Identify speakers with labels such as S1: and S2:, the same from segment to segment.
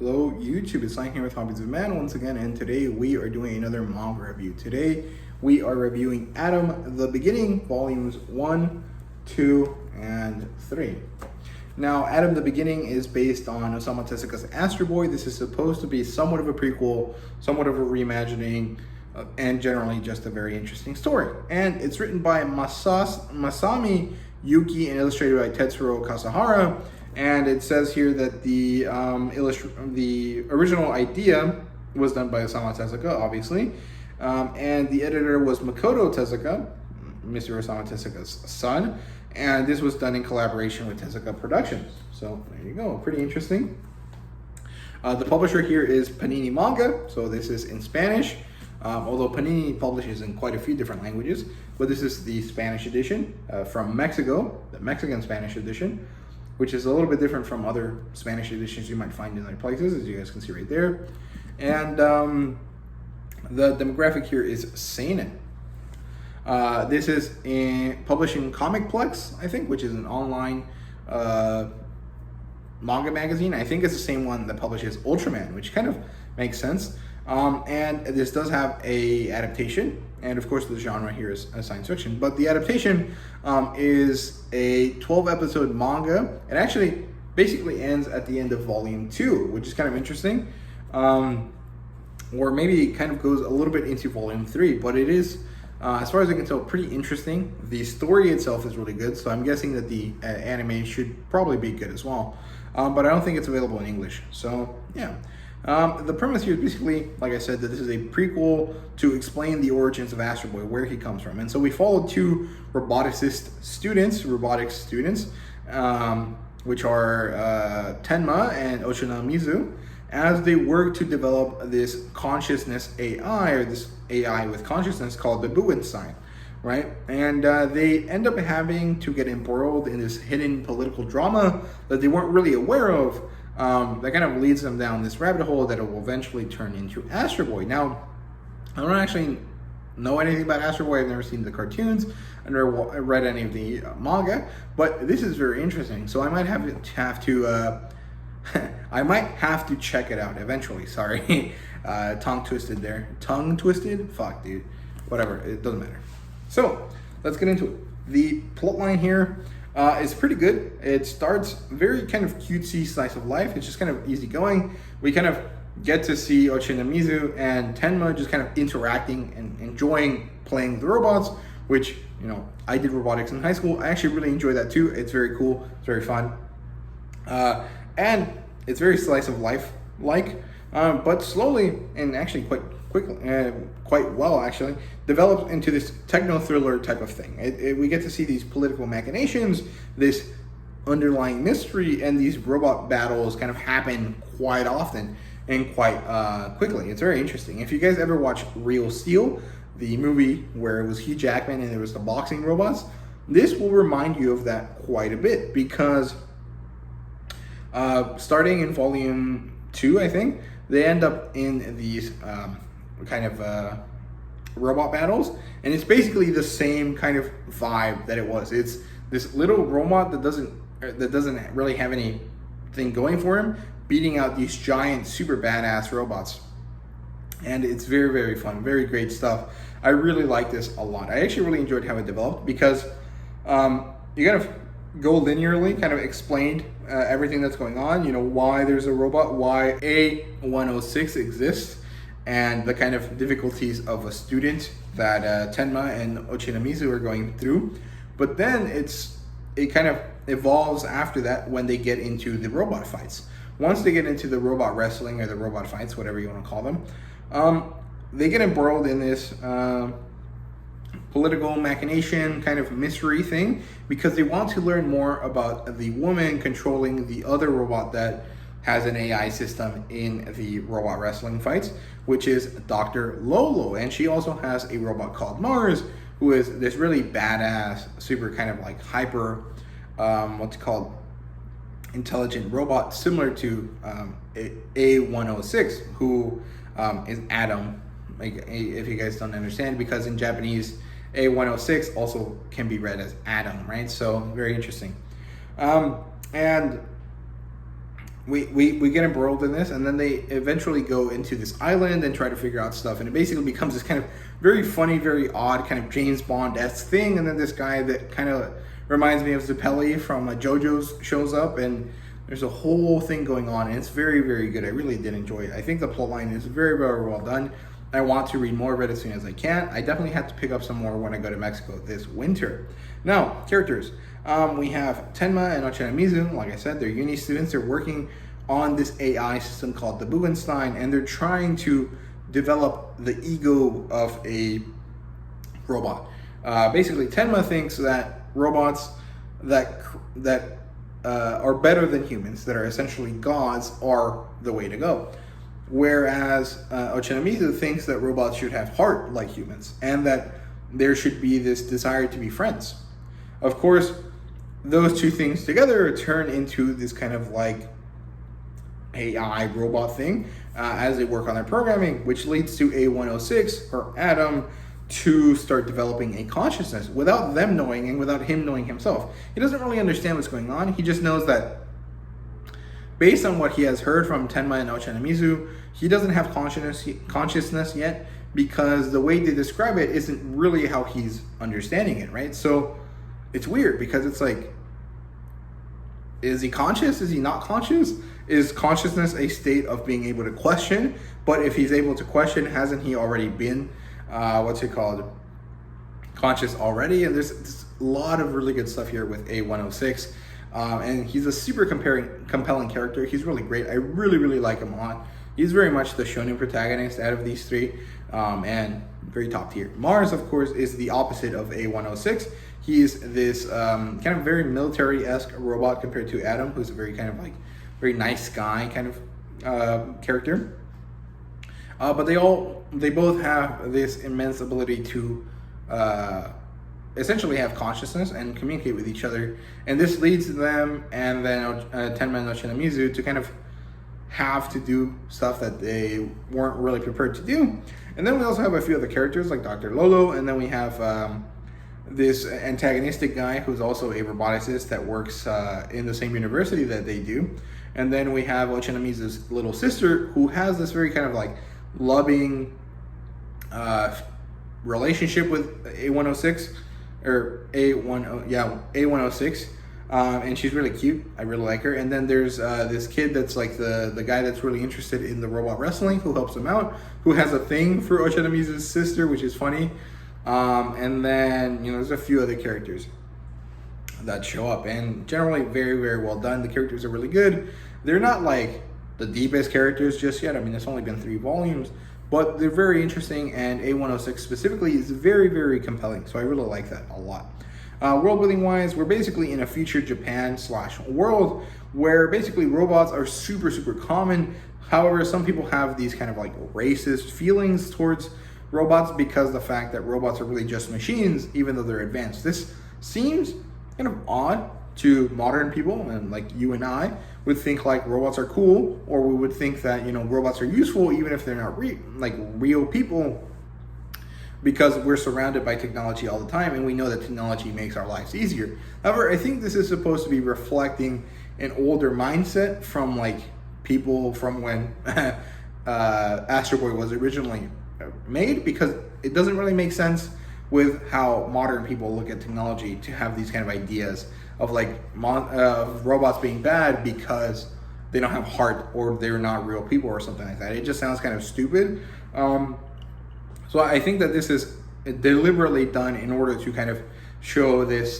S1: Hello YouTube, it's Lang here with Hobbies of Man once again, and today we are doing another manga review. Today we are reviewing Atom the Beginning, volumes 1, 2, and 3. Now, Atom the Beginning is based on Osamu Tezuka's Astro Boy. This is supposed to be somewhat of a prequel, somewhat of a reimagining, and generally just a very interesting story. And it's written by Masami Yuki and illustrated by Tetsuro Kasahara. And it says here that the original idea was done by Osamu Tezuka, obviously. And the editor was Makoto Tezuka, Mr. Osamu Tezuka's son. And this was done in collaboration with Tezuka Productions. So there you go, pretty interesting. The publisher here is Panini Manga, so this is in Spanish. Although Panini publishes in quite a few different languages, but this is the Spanish edition from Mexico, the Mexican Spanish edition, which is a little bit different from other Spanish editions you might find in other places, as you guys can see right there. And the demographic here is seinen. This is publishing Comicplex, I think, which is an online manga magazine. I think it's the same one that publishes Ultraman, which kind of makes sense. And this does have a adaptation, and of course the genre here is science fiction, but the adaptation is a 12-episode manga. It actually basically ends at the end of volume 2, which is kind of interesting, or maybe it kind of goes a little bit into volume 3, but it is, as far as I can tell, pretty interesting. The story itself is really good, so I'm guessing that the anime should probably be good as well, but I don't think it's available in English, so yeah. The premise here is basically, like I said, that this is a prequel to explain the origins of Astro Boy, where he comes from. And so we followed two robotics students, which are Tenma and Ochina as they work to develop this consciousness AI, or this AI with consciousness called the Buenstein, right? And they end up having to get embroiled in this hidden political drama that they weren't really aware of. That kind of leads them down this rabbit hole that it will eventually turn into Astro Boy. Now, I don't actually know anything about Astro Boy. I've never seen the cartoons. I've never read any of the manga, but this is very interesting. So I might have to I might have to check it out eventually. Sorry, tongue twisted there. Tongue twisted? Fuck, dude. Whatever. It doesn't matter. So let's get into it. The plot line here. It's pretty good. It starts very kind of cutesy slice of life. It's just kind of easy going. We kind of get to see Ochina and Tenma just kind of interacting and enjoying playing the robots, which, you know, I did robotics in high school. I actually really enjoy that too. It's very cool. It's very fun. And it's very slice of life like, but slowly and actually quite quickly, quite well actually, develops into this techno thriller type of thing. We get to see these political machinations, this underlying mystery, and these robot battles kind of happen quite often and quite quickly. It's very interesting. If you guys ever watch Real Steel, the movie where it was Hugh Jackman and there was the boxing robots, this will remind you of that quite a bit, because starting in volume 2, I think, they end up in these kind of robot battles, and it's basically the same kind of vibe that it was. It's this little robot that doesn't really have anything going for him, beating out these giant super badass robots, and it's very, very fun, very great stuff. I really like this a lot. I actually really enjoyed how it developed, because you kind of go linearly, kind of explained everything that's going on, you know, why there's a robot, why A106 exists, and the kind of difficulties of a student that Tenma and Ochina are going through. But then it kind of evolves after that when they get into the robot fights. Once they get into the robot wrestling or the robot fights, whatever you want to call them, they get embroiled in this political machination kind of mystery thing, because they want to learn more about the woman controlling the other robot that has an AI system in the robot wrestling fights, which is Dr. Lolo. And she also has a robot called Mars, who is this really badass, super kind of like hyper, what's called intelligent robot, similar to A106, who is Atom, like, if you guys don't understand, because in Japanese, A106 also can be read as Atom, right? So very interesting. And we get embroiled in this, and then they eventually go into this island and try to figure out stuff, and it basically becomes this kind of very funny, very odd kind of James Bond-esque thing. And then this guy that kind of reminds me of Zappelli from JoJo's shows up, and there's a whole thing going on, and it's very, very good. I really did enjoy it. I think the plotline is very, very well done. I want to read more of it as soon as I can. I definitely have to pick up some more when I go to Mexico this winter. Now, characters. We have Tenma and Ochanamizu. Like I said, they're uni students. They're working on this AI system called the Bugenstein, and they're trying to develop the ego of a robot. Basically, Tenma thinks that robots that are better than humans, that are essentially gods, are the way to go. Whereas Ochanamizu thinks that robots should have heart like humans, and that there should be this desire to be friends. Of course, those two things together turn into this kind of like AI robot thing as they work on their programming, which leads to A106, or Adam, to start developing a consciousness without them knowing and without him knowing himself. He doesn't really understand what's going on. He just knows that based on what he has heard from Tenma and Ochanamizu, he doesn't have consciousness yet, because the way they describe it isn't really how he's understanding it, right? So it's weird, because it's like, is he conscious? Is he not conscious? Is consciousness a state of being able to question? But if he's able to question, hasn't he already been, conscious already? And there's a lot of really good stuff here with A106. And he's a super compelling character. He's really great. I really, really like him a lot. He's very much the shonen protagonist out of these three, and very top tier. Mars, of course, is the opposite of A106. He's this kind of very military-esque robot compared to Adam, who's a very kind of like very nice guy kind of character. But they both have this immense ability to essentially have consciousness and communicate with each other, and this leads them and then Tenma and Ochanamizu to kind of have to do stuff that they weren't really prepared to do. And then we also have a few other characters like Dr. Lolo, and then we have this antagonistic guy who's also a roboticist that works in the same university that they do. And then we have Ochanamizu's little sister, who has this very kind of like loving relationship with A106, or A106, and she's really cute. I really like her. And then there's this kid that's like the guy that's really interested in the robot wrestling, who helps him out, who has a thing for Ochanamizu's sister, which is funny. And then, there's a few other characters that show up, and generally very, very well done. The characters are really good. They're not like the deepest characters just yet. I mean, it's only been 3 volumes, but they're very interesting, and A106 specifically is very, very compelling. So I really like that a lot. World building wise, we're basically in a future Japan / world where basically robots are super, super common. However, some people have these kind of like racist feelings towards robots because the fact that robots are really just machines, even though they're advanced. This seems kind of odd to modern people, and like you and I would think like robots are cool, or we would think that robots are useful even if they're not real people, because we're surrounded by technology all the time, and we know that technology makes our lives easier. However, I think this is supposed to be reflecting an older mindset from like people from when Astro Boy was originally made, because it doesn't really make sense with how modern people look at technology to have these kind of ideas of like robots being bad because they don't have heart, or they're not real people, or something like that. It just sounds kind of stupid. So I think that this is deliberately done in order to kind of show this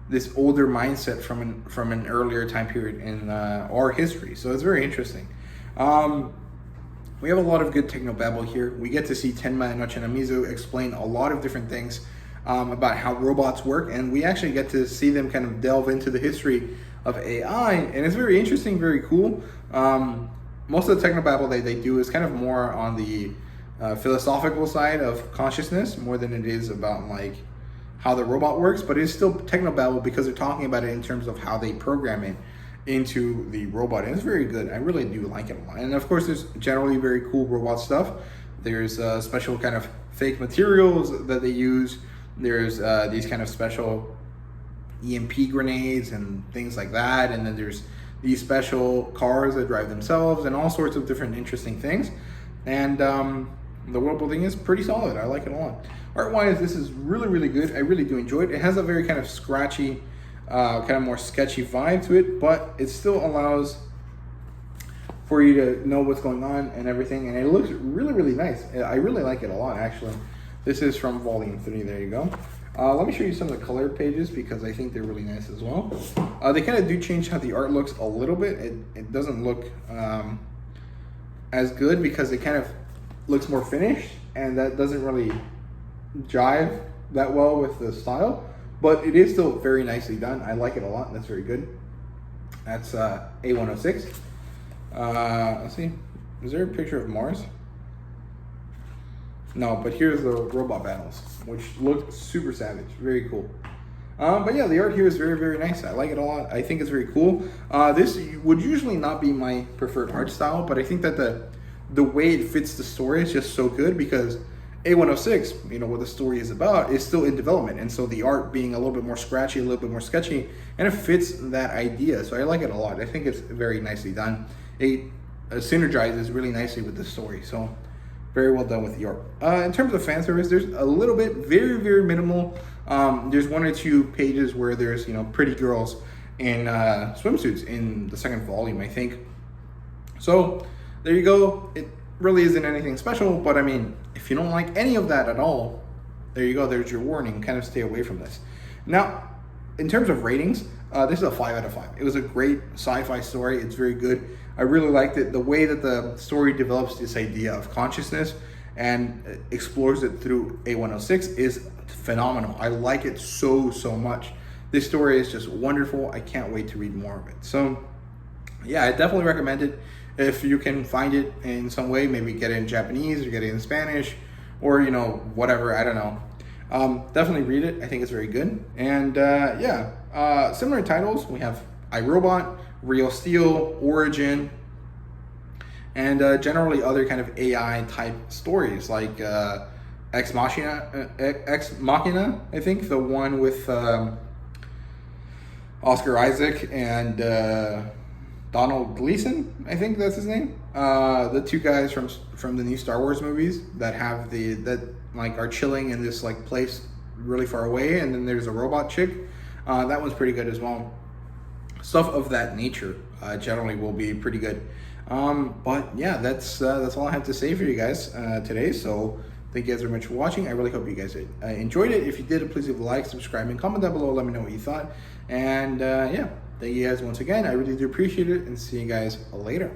S1: this older mindset from an earlier time period in our history. So it's very interesting. We have a lot of good technobabble here. We get to see Tenma and Ochanamizu explain a lot of different things about how robots work, and we actually get to see them kind of delve into the history of AI, and it's very interesting, very cool. Most of the technobabble they do is kind of more on the philosophical side of consciousness, more than it is about like how the robot works, but it's still technobabble because they're talking about it in terms of how they program it into the robot, and it's very good. I really do like it a lot. And of course, there's generally very cool robot stuff. There's special kind of fake materials that they use. There's these kind of special EMP grenades and things like that, and then there's these special cars that drive themselves and all sorts of different interesting things. And the world building is pretty solid. I like it a lot. Art-wise, this is really, really good. I really do enjoy it. It has a very kind of scratchy, kind of more sketchy vibe to it, but it still allows for you to know what's going on and everything. And it looks really, really nice. I really like it a lot, actually. This is from volume 3. There you go. Let me show you some of the colored pages because I think they're really nice as well. They kind of do change how the art looks a little bit. It doesn't look as good because it kind of looks more finished, and that doesn't really jive that well with the style, but it is still very nicely done. I like it a lot. That's very good. That's A106. Let's see. Is there a picture of Mars? No, but here's the robot battles, which look super savage. Very cool. But yeah, the art here is very, very nice. I like it a lot. I think it's very cool. This would usually not be my preferred art style, but I think that the way it fits the story is just so good because A106, you know, what the story is about, is still in development. And so the art being a little bit more scratchy, a little bit more sketchy, and it fits that idea. So I like it a lot. I think it's very nicely done. It synergizes really nicely with the story. So very well done with the art. In terms of fan service, there's a little bit, very, very minimal. There's 1 or 2 pages where there's, you know, pretty girls in swimsuits in the second volume, I think. So there you go. It really isn't anything special, but I mean, if you don't like any of that at all, there you go. There's your warning. Kind of stay away from this. Now, in terms of ratings, this is a 5 out of 5. It was a great sci-fi story. It's very good. I really liked it. The way that the story develops this idea of consciousness and explores it through A106 is phenomenal. I like it so, so much. This story is just wonderful. I can't wait to read more of it. So yeah, I definitely recommend it. If you can find it in some way, maybe get it in Japanese or get it in Spanish or, you know, whatever, I don't know. Definitely read it. I think it's very good. And yeah, similar titles. We have iRobot, Real Steel, Origin, and generally other kind of AI type stories like Ex Machina, I think, the one with Oscar Isaac and Donald Gleason, I think that's his name. The 2 guys from the new Star Wars movies that have that like are chilling in this like place really far away, and then there's a robot chick. That one's pretty good as well. Stuff of that nature generally will be pretty good. But yeah, that's all I have to say for you guys today. So thank you guys very much for watching. I really hope you guys enjoyed it. If you did, please leave a like, subscribe, and comment down below. Let me know what you thought. And yeah, thank you guys once again. I really do appreciate it, and see you guys later.